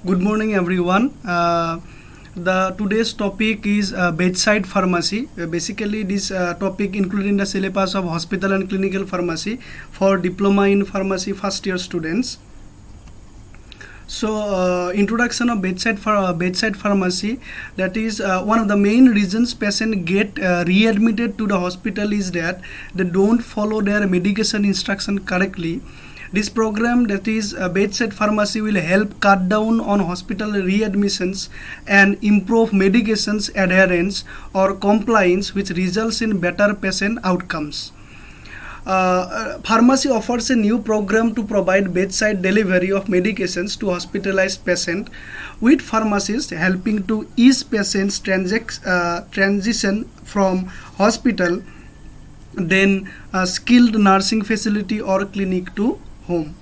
Good morning, everyone. The today's topic is bedside pharmacy. Basically, this topic including the syllabus of hospital and clinical pharmacy for diploma in pharmacy first year students. So, introduction of bedside pharmacy. That is one of the main reasons patient get readmitted to the hospital is that they don't follow their medication instruction correctly. This program, that is bedside pharmacy, will help cut down on hospital readmissions and improve medications adherence or compliance, which results in better patient outcomes. Pharmacy offers a new program to provide bedside delivery of medications to hospitalized patients, with pharmacists helping to ease patients' transition from hospital, then skilled nursing facility or clinic to home.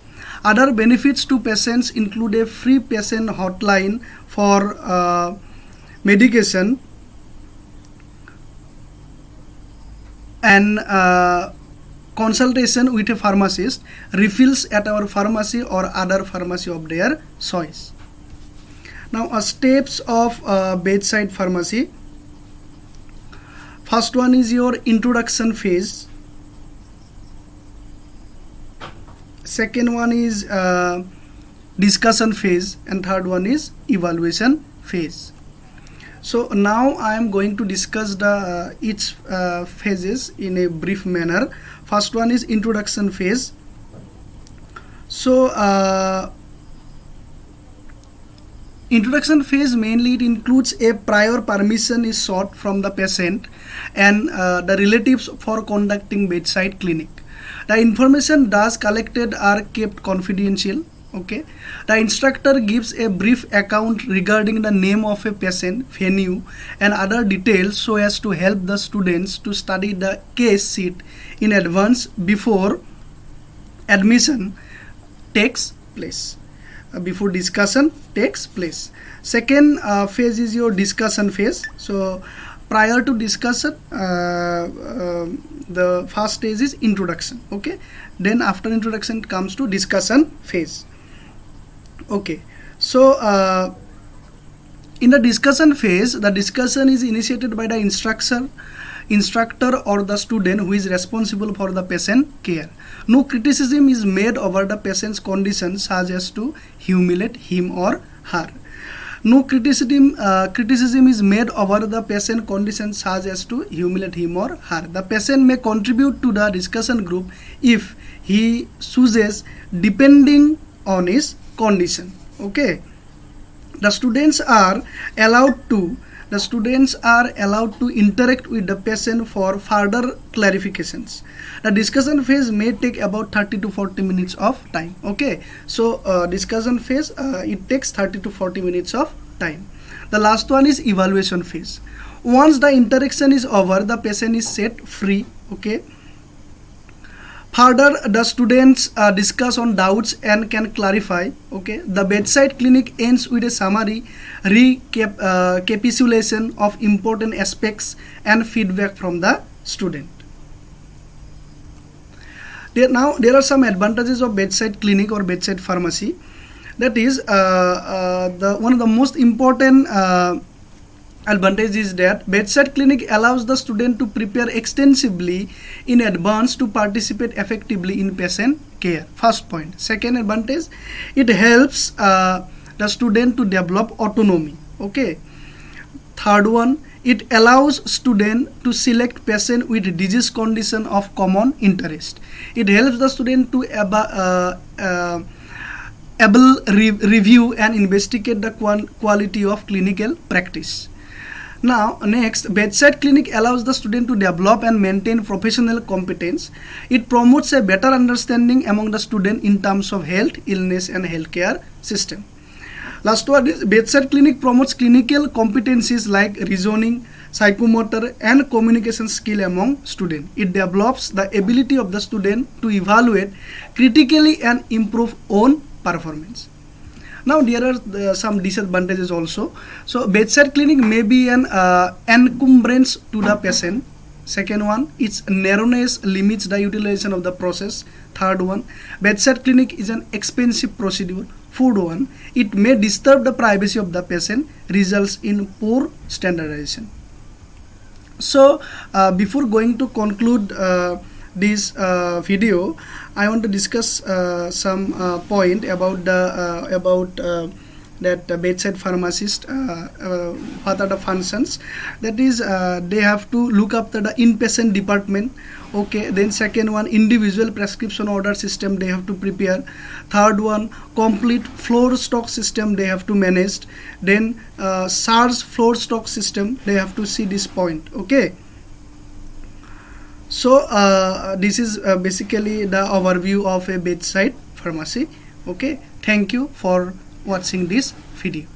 Other benefits to patients include a free patient hotline for medication and consultation with a pharmacist, refills at our pharmacy or other pharmacy of their choice. Now, steps of bedside pharmacy. First one is your introduction phase. Second one is discussion phase, and third one is evaluation phase. So now I am going to discuss the each phases in a brief manner. First one is introduction phase. So introduction phase mainly it includes a prior permission is sought from the patient and the relatives for conducting bedside clinic. The information thus collected are kept confidential. Okay, the instructor gives a brief account regarding the name of a patient, venue, and other details so as to help the students to study the case sheet in advance before admission takes place. Before discussion takes place. Second phase is your discussion phase. So prior to discussion, the first stage is introduction. Okay, then after introduction comes to discussion phase. Okay, so in the discussion phase, the discussion is initiated by the instructor or the student who is responsible for the patient care. No criticism is made over the patient's condition such as to humiliate him or her. No criticism is made over the patient condition such as to humiliate him or her. The patient may contribute to the discussion group if he chooses, depending on his condition. Okay, the students are allowed to interact with the patient for further clarifications. The discussion phase may take about 30 to 40 minutes of time. Okay, so discussion phase it takes 30 to 40 minutes of time. The last one is evaluation phase. Once the interaction is over, the patient is set free. Okay, further the students discuss on doubts and can clarify. Okay, the bedside clinic ends with a summary recapitulation of important aspects and feedback from the student. There are some advantages of bedside clinic or bedside pharmacy. That is one of the most important advantage is that bedside clinic allows the student to prepare extensively in advance to participate effectively in patient care. First point. Second advantage, it helps the student to develop autonomy. Okay. Third one, it allows student to select patient with disease condition of common interest. It helps the student to review and investigate the quality of clinical practice. Now, next, bedside clinic allows the student to develop and maintain professional competence. It promotes a better understanding among the student in terms of health, illness, and healthcare system. Last one is bedside clinic promotes clinical competencies like reasoning, psychomotor, and communication skill among students. It develops the ability of the student to evaluate critically and improve own performance. Now there are some disadvantages also. So bedside clinic may be an encumbrance to the patient. Second one, its narrowness limits the utilization of the process. Third one, bedside clinic is an expensive procedure. Food one, it may disturb the privacy of the patient, results in poor standardization. So before going to conclude this video, I want to discuss some point about the that bedside pharmacist, what are the functions. That is, they have to look after the inpatient department. Okay, then second one, individual prescription order system they have to prepare. Third one, complete floor stock system they have to manage. Then SARS floor stock system they have to see this point. Okay, so this is basically the overview of a bedside pharmacy. Okay, thank you for watching this video.